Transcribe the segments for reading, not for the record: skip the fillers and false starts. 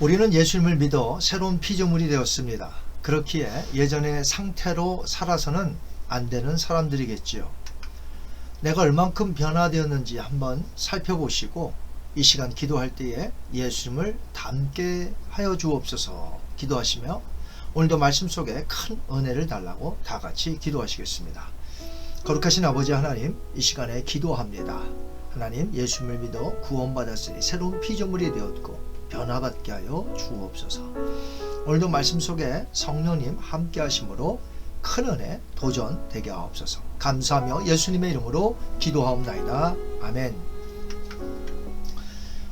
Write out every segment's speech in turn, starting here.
우리는 예수님을 믿어 새로운 피조물이 되었습니다. 그렇기에 예전의 상태로 살아서는 안 되는 사람들이겠지요. 내가 얼만큼 변화되었는지 한번 살펴보시고 이 시간 기도할 때에 예수님을 닮게 하여 주옵소서 기도하시며 오늘도 말씀 속에 큰 은혜를 달라고 다 같이 기도하시겠습니다. 거룩하신 아버지 하나님, 이 시간에 기도합니다. 하나님, 예수님을 믿어 구원받았으니 새로운 피조물이 되었고 변화받게 하여 주옵소서. 오늘도 말씀 속에 성령님 함께 하심으로 큰 은혜 도전되게 하옵소서. 감사하며 예수님의 이름으로 기도하옵나이다. 아멘.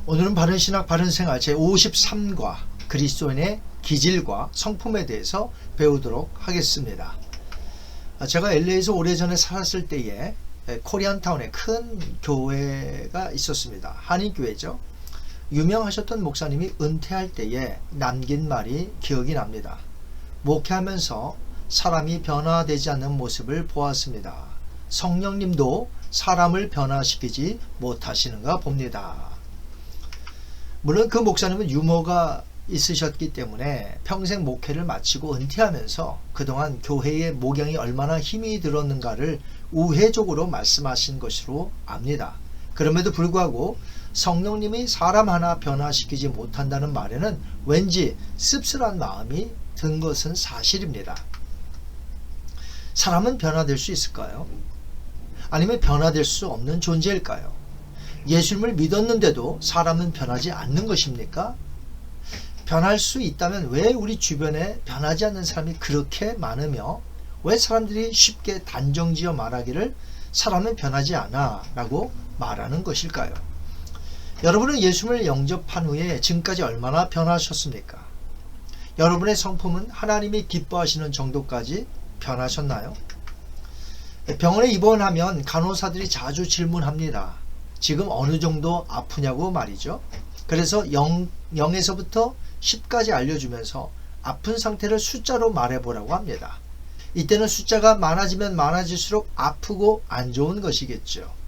오늘은 바른신학 바른생활 제53과 그리스도인의 기질과 성품에 대해서 배우도록 하겠습니다. 제가 LA에서 오래전에 살았을 때에 코리안타운에 큰 교회가 있었습니다. 한인교회죠. 유명하셨던 목사님이 은퇴할 때에 남긴 말이 기억이 납니다. 목회하면서 사람이 변화되지 않는 모습을 보았습니다. 성령님도 사람을 변화시키지 못하시는가 봅니다. 물론 그 목사님은 유머가 있으셨기 때문에 평생 목회를 마치고 은퇴하면서 그동안 교회의 목양이 얼마나 힘이 들었는가를 우회적으로 말씀하신 것으로 압니다. 그럼에도 불구하고 성령님이 사람 하나 변화시키지 못한다는 말에는 왠지 씁쓸한 마음이 든 것은 사실입니다. 사람은 변화될 수 있을까요? 아니면 변화될 수 없는 존재일까요? 예수님을 믿었는데도 사람은 변하지 않는 것입니까? 변할 수 있다면 왜 우리 주변에 변하지 않는 사람이 그렇게 많으며 왜 사람들이 쉽게 단정지어 말하기를 사람은 변하지 않아 라고 말하는 것일까요? 여러분은 예수님을 영접한 후에 지금까지 얼마나 변하셨습니까? 여러분의 성품은 하나님이 기뻐하시는 정도까지 변하셨나요? 병원에 입원하면 간호사들이 자주 질문합니다. 지금 어느 정도 아프냐고 말이죠. 그래서 0에서부터 10까지 알려주면서 아픈 상태를 숫자로 말해보라고 합니다. 이때는 숫자가 많아지면 많아질수록 아프고 안 좋은 것이겠죠.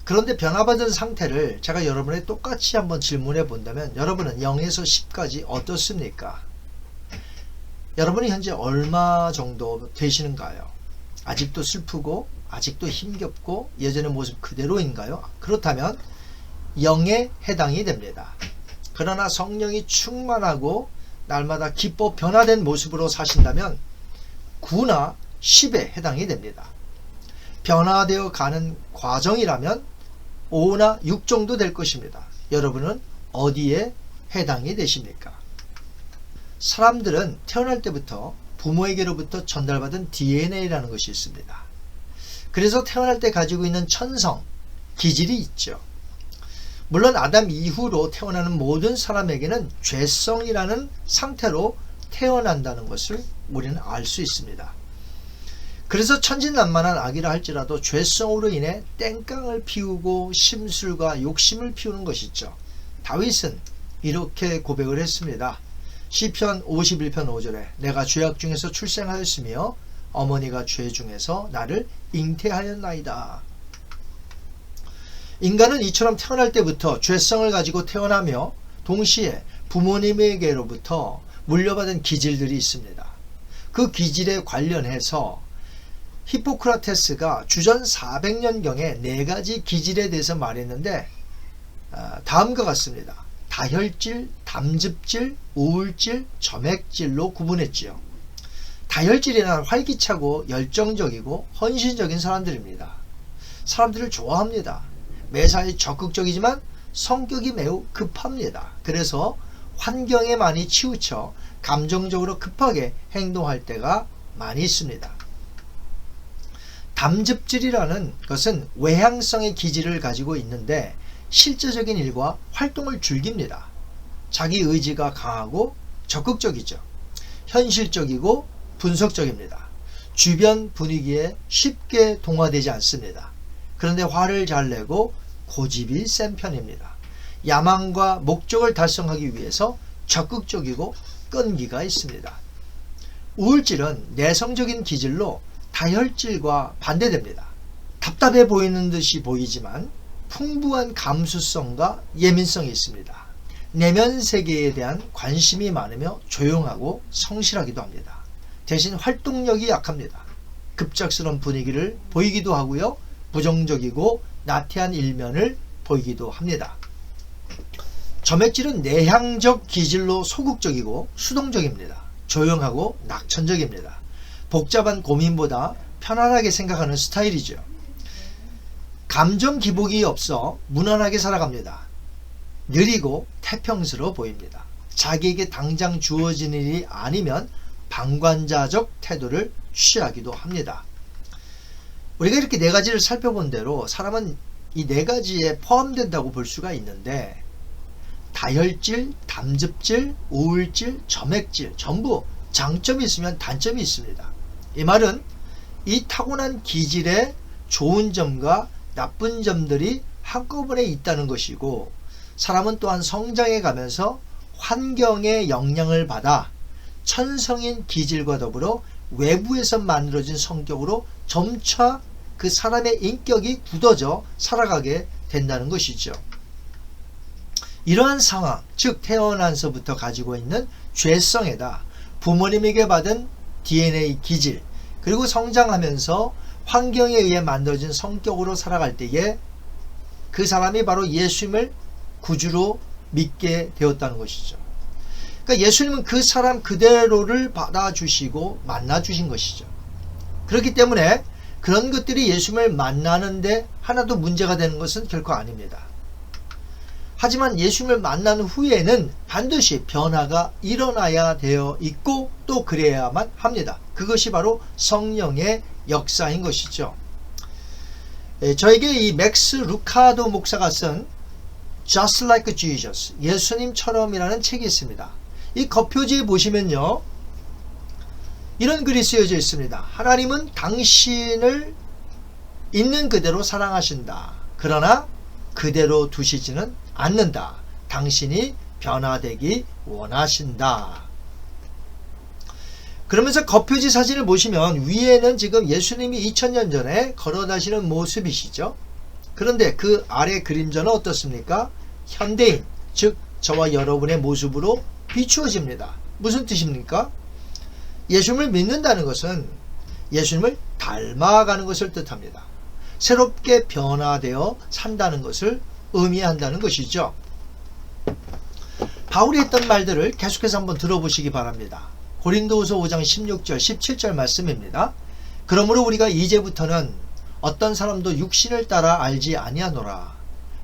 그런데 변화받은 상태를 제가 여러분에게 똑같이 한번 질문해 본다면 여러분은 0에서 10까지 어떻습니까? 여러분이 현재 얼마 정도 되시는가요? 아직도 슬프고 아직도 힘겹고 예전의 모습 그대로인가요? 그렇다면 0에 해당이 됩니다. 그러나 성령이 충만하고 날마다 기뻐 변화된 모습으로 사신다면 9나 10에 해당이 됩니다. 변화되어 가는 과정이라면 5나 6 정도 될 것입니다. 여러분은 어디에 해당이 되십니까? 사람들은 태어날 때부터 부모에게로부터 전달받은 DNA라는 것이 있습니다. 그래서 태어날 때 가지고 있는 천성, 기질이 있죠. 물론 아담 이후로 태어나는 모든 사람에게는 죄성이라는 상태로 태어난다는 것을 우리는 알 수 있습니다. 그래서 천진난만한 아기라 할지라도 죄성으로 인해 땡깡을 피우고 심술과 욕심을 피우는 것이죠. 다윗은 이렇게 고백을 했습니다. 시편 51편 5절에 내가 죄악 중에서 출생하였으며 어머니가 죄 중에서 나를 잉태하였나이다. 인간은 이처럼 태어날 때부터 죄성을 가지고 태어나며 동시에 부모님에게로부터 물려받은 기질들이 있습니다. 그 기질에 관련해서 히포크라테스가 주전 400년경에 4가지 기질에 대해서 말했는데 다음과 같습니다. 다혈질, 담즙질, 우울질, 점액질로 구분했지요. 다혈질이란 활기차고 열정적이고 헌신적인 사람들입니다. 사람들을 좋아합니다. 매사에 적극적이지만 성격이 매우 급합니다. 그래서 환경에 많이 치우쳐 감정적으로 급하게 행동할 때가 많이 있습니다. 담즙질이라는 것은 외향성의 기질을 가지고 있는데 실제적인 일과 활동을 즐깁니다. 자기 의지가 강하고 적극적이죠. 현실적이고 분석적입니다. 주변 분위기에 쉽게 동화되지 않습니다. 그런데 화를 잘 내고 고집이 센 편입니다. 야망과 목적을 달성하기 위해서 적극적이고 끈기가 있습니다. 우울질은 내성적인 기질로 다혈질과 반대됩니다. 답답해 보이는 듯이 보이지만 풍부한 감수성과 예민성이 있습니다. 내면 세계에 대한 관심이 많으며 조용하고 성실하기도 합니다. 대신 활동력이 약합니다. 급작스러운 분위기를 보이기도 하고요. 부정적이고 나태한 일면을 보이기도 합니다. 점액질은 내향적 기질로 소극적이고 수동적입니다. 조용하고 낙천적입니다. 복잡한 고민보다 편안하게 생각하는 스타일이죠. 감정 기복이 없어 무난하게 살아갑니다. 느리고 태평스러워 보입니다. 자기에게 당장 주어진 일이 아니면 방관자적 태도를 취하기도 합니다. 우리가 이렇게 네 가지를 살펴본 대로 사람은 이 네 가지에 포함된다고 볼 수가 있는데, 다혈질, 담즙질, 우울질, 점액질 전부 장점이 있으면 단점이 있습니다. 이 말은 이 타고난 기질에 좋은 점과 나쁜 점들이 한꺼번에 있다는 것이고, 사람은 또한 성장해 가면서 환경의 영향을 받아 천성인 기질과 더불어 외부에서 만들어진 성격으로 점차 그 사람의 인격이 굳어져 살아가게 된다는 것이죠. 이러한 상황, 즉 태어나서부터 가지고 있는 죄성에다 부모님에게 받은 DNA 기질, 그리고 성장하면서 환경에 의해 만들어진 성격으로 살아갈 때에 그 사람이 바로 예수님을 구주로 믿게 되었다는 것이죠. 그러니까 예수님은 그 사람 그대로를 받아주시고 만나주신 것이죠. 그렇기 때문에 그런 것들이 예수님을 만나는데 하나도 문제가 되는 것은 결코 아닙니다. 하지만 예수님을 만난 후에는 반드시 변화가 일어나야 되어 있고 또 그래야만 합니다. 그것이 바로 성령의 역사인 것이죠. 저에게 이 맥스 루카도 목사가 쓴 Just Like Jesus, 예수님처럼이라는 책이 있습니다. 이 겉표지에 보시면요, 이런 글이 쓰여져 있습니다. 하나님은 당신을 있는 그대로 사랑하신다. 그러나 그대로 두시지는 않는다. 당신이 변화되기 원하신다. 그러면서 겉표지 사진을 보시면 위에는 지금 예수님이 2000년 전에 걸어다니시는 모습이시죠. 그런데 그 아래 그림자는 어떻습니까? 현대인, 즉 저와 여러분의 모습으로 비추어집니다. 무슨 뜻입니까? 예수님을 믿는다는 것은 예수님을 닮아가는 것을 뜻합니다. 새롭게 변화되어 산다는 것을 의미한다는 것이죠. 바울이 했던 말들을 계속해서 한번 들어보시기 바랍니다. 고린도후서 5장 16절 17절 말씀입니다. 그러므로 우리가 이제부터는 어떤 사람도 육신을 따라 알지 아니하노라.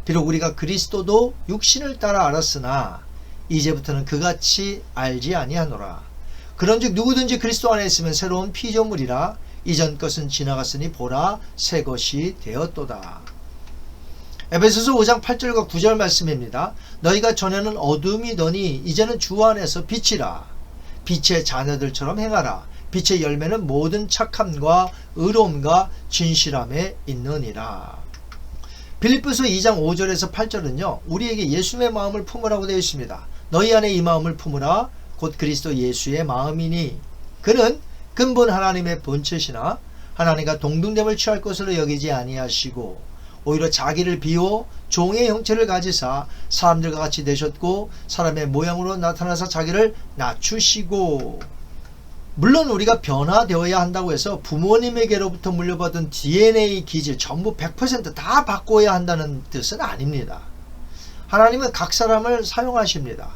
비록 우리가 그리스도도 육신을 따라 알았으나 이제부터는 그같이 알지 아니하노라. 그런즉 누구든지 그리스도 안에 있으면 새로운 피조물이라. 이전 것은 지나갔으니 보라 새 것이 되었도다. 에베소서 5장 8절과 9절 말씀입니다. 너희가 전에는 어둠이더니 이제는 주 안에서 빛이라. 빛의 자녀들처럼 행하라. 빛의 열매는 모든 착함과 의로움과 진실함에 있느니라. 빌립보서 2장 5절에서 8절은요, 우리에게 예수님의 마음을 품으라고 되어 있습니다. 너희 안에 이 마음을 품으라. 곧 그리스도 예수의 마음이니 그는 근본 하나님의 본체시나 하나님과 동등됨을 취할 것으로 여기지 아니하시고 오히려 자기를 비워 종의 형체를 가지사 사람들과 같이 되셨고 사람의 모양으로 나타나서 자기를 낮추시고. 물론 우리가 변화되어야 한다고 해서 부모님에게로부터 물려받은 DNA 기질 전부 100% 다 바꿔야 한다는 뜻은 아닙니다. 하나님은 각 사람을 사용하십니다.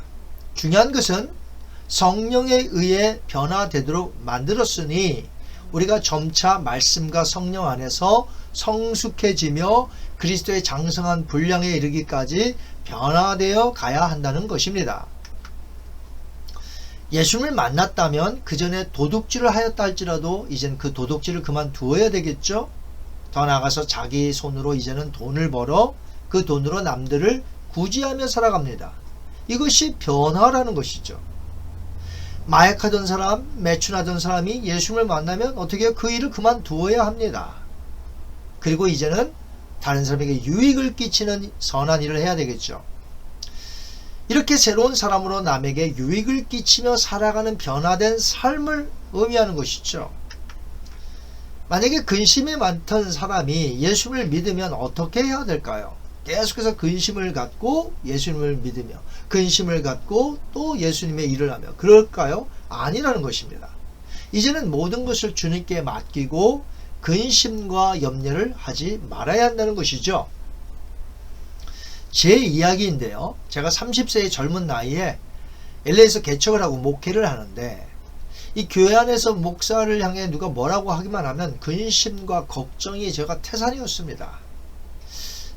중요한 것은 성령에 의해 변화되도록 만들었으니 우리가 점차 말씀과 성령 안에서 성숙해지며 그리스도의 장성한 분량에 이르기까지 변화되어 가야 한다는 것입니다. 예수님을 만났다면 그 전에 도둑질을 하였다 할지라도 이젠 그 도둑질을 그만두어야 되겠죠. 더 나아가서 자기 손으로 이제는 돈을 벌어 그 돈으로 남들을 구제하며 살아갑니다. 이것이 변화라는 것이죠. 마약하던 사람, 매춘하던 사람이 예수님을 만나면 어떻게 해요? 그 일을 그만두어야 합니다. 그리고 이제는 다른 사람에게 유익을 끼치는 선한 일을 해야 되겠죠. 이렇게 새로운 사람으로 남에게 유익을 끼치며 살아가는 변화된 삶을 의미하는 것이죠. 만약에 근심이 많던 사람이 예수를 믿으면 어떻게 해야 될까요? 계속해서 근심을 갖고 예수님을 믿으며 근심을 갖고 또 예수님의 일을 하며 그럴까요? 아니라는 것입니다. 이제는 모든 것을 주님께 맡기고 근심과 염려를 하지 말아야 한다는 것이죠. 제 이야기인데요. 제가 30세의 젊은 나이에 LA에서 개척을 하고 목회를 하는데 이 교회 안에서 목사를 향해 누가 뭐라고 하기만 하면 근심과 걱정이 제가 태산이었습니다.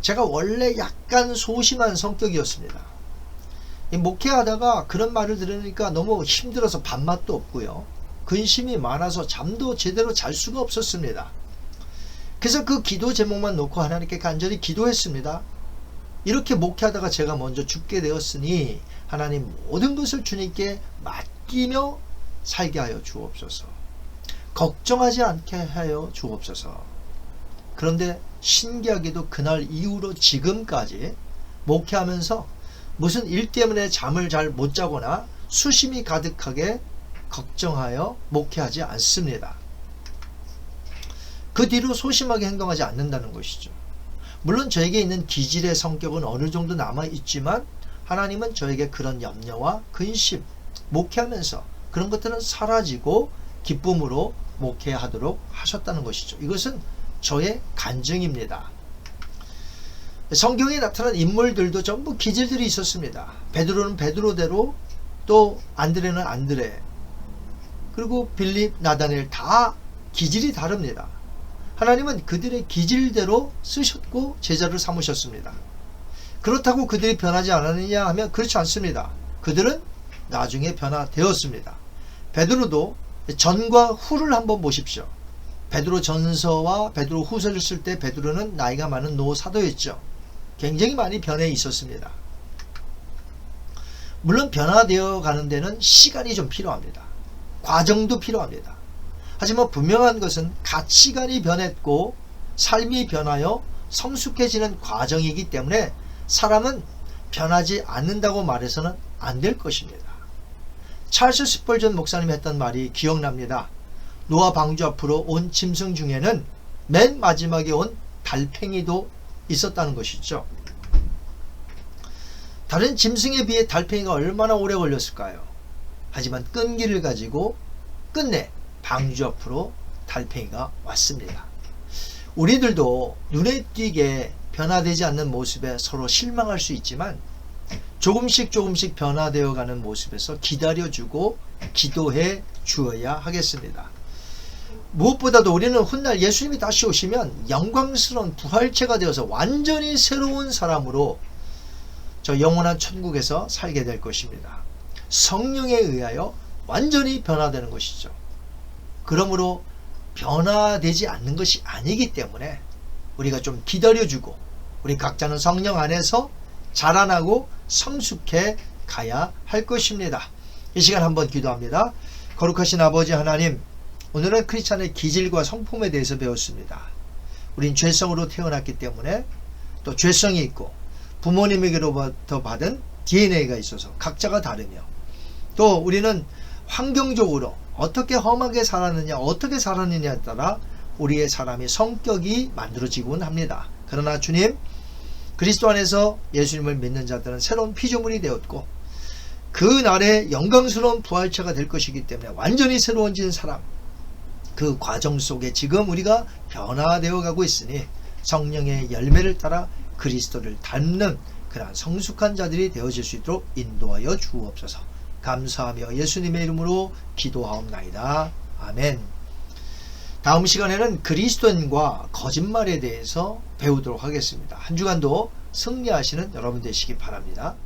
제가 원래 약간 소심한 성격이었습니다. 이 목회하다가 그런 말을 들으니까 너무 힘들어서 밥맛도 없고요. 근심이 많아서 잠도 제대로 잘 수가 없었습니다. 그래서 그 기도 제목만 놓고 하나님께 간절히 기도했습니다. 이렇게 목회하다가 제가 먼저 죽게 되었으니 하나님 모든 것을 주님께 맡기며 살게 하여 주옵소서. 걱정하지 않게 하여 주옵소서. 그런데 신기하게도 그날 이후로 지금까지 목회하면서 무슨 일 때문에 잠을 잘 못 자거나 수심이 가득하게 걱정하여 목회하지 않습니다. 그 뒤로 소심하게 행동하지 않는다는 것이죠. 물론 저에게 있는 기질의 성격은 어느 정도 남아있지만 하나님은 저에게 그런 염려와 근심, 목회하면서 그런 것들은 사라지고 기쁨으로 목회하도록 하셨다는 것이죠. 이것은 저의 간증입니다. 성경에 나타난 인물들도 전부 기질들이 있었습니다. 베드로는 베드로대로, 또 안드레는 안드레, 그리고 빌립, 나다넬 다 기질이 다릅니다. 하나님은 그들의 기질대로 쓰셨고 제자를 삼으셨습니다. 그렇다고 그들이 변하지 않았느냐 하면 그렇지 않습니다. 그들은 나중에 변화되었습니다. 베드로도 전과 후를 한번 보십시오. 베드로 전서와 베드로 후서를 쓸 때 베드로는 나이가 많은 노사도였죠. 굉장히 많이 변해 있었습니다. 물론 변화되어 가는 데는 시간이 좀 필요합니다. 과정도 필요합니다. 하지만 분명한 것은 가치관이 변했고 삶이 변하여 성숙해지는 과정이기 때문에 사람은 변하지 않는다고 말해서는 안 될 것입니다. 찰스 스펄전 목사님이 했던 말이 기억납니다. 노아 방주 앞으로 온 짐승 중에는 맨 마지막에 온 달팽이도 있었다는 것이죠. 다른 짐승에 비해 달팽이가 얼마나 오래 걸렸을까요? 하지만 끈기를 가지고 끝내 방주 앞으로 달팽이가 왔습니다. 우리들도 눈에 띄게 변화되지 않는 모습에 서로 실망할 수 있지만 조금씩 변화되어 가는 모습에서 기다려주고 기도해 주어야 하겠습니다. 무엇보다도 우리는 훗날 예수님이 다시 오시면 영광스러운 부활체가 되어서 완전히 새로운 사람으로 저 영원한 천국에서 살게 될 것입니다. 성령에 의하여 완전히 변화되는 것이죠. 그러므로 변화되지 않는 것이 아니기 때문에 우리가 좀 기다려주고 우리 각자는 성령 안에서 자라나고 성숙해 가야 할 것입니다. 이 시간 한번 기도합니다. 거룩하신 아버지 하나님, 오늘은 크리스찬의 기질과 성품에 대해서 배웠습니다. 우린 죄성으로 태어났기 때문에 또 죄성이 있고 부모님에게로부터 받은 DNA가 있어서 각자가 다르며 또 우리는 환경적으로 어떻게 험하게 살았느냐 어떻게 살았느냐에 따라 우리의 사람이 성격이 만들어지곤 합니다. 그러나 주님, 그리스도 안에서 예수님을 믿는 자들은 새로운 피조물이 되었고 그 날에 영광스러운 부활체가 될 것이기 때문에 완전히 새로워진 사람, 그 과정 속에 지금 우리가 변화되어 가고 있으니 성령의 열매를 따라 그리스도를 닮는 그러한 성숙한 자들이 되어질 수 있도록 인도하여 주옵소서. 감사하며 예수님의 이름으로 기도하옵나이다. 아멘. 다음 시간에는 그리스도인과 거짓말에 대해서 배우도록 하겠습니다. 한 주간도 승리하시는 여러분 되시기 바랍니다.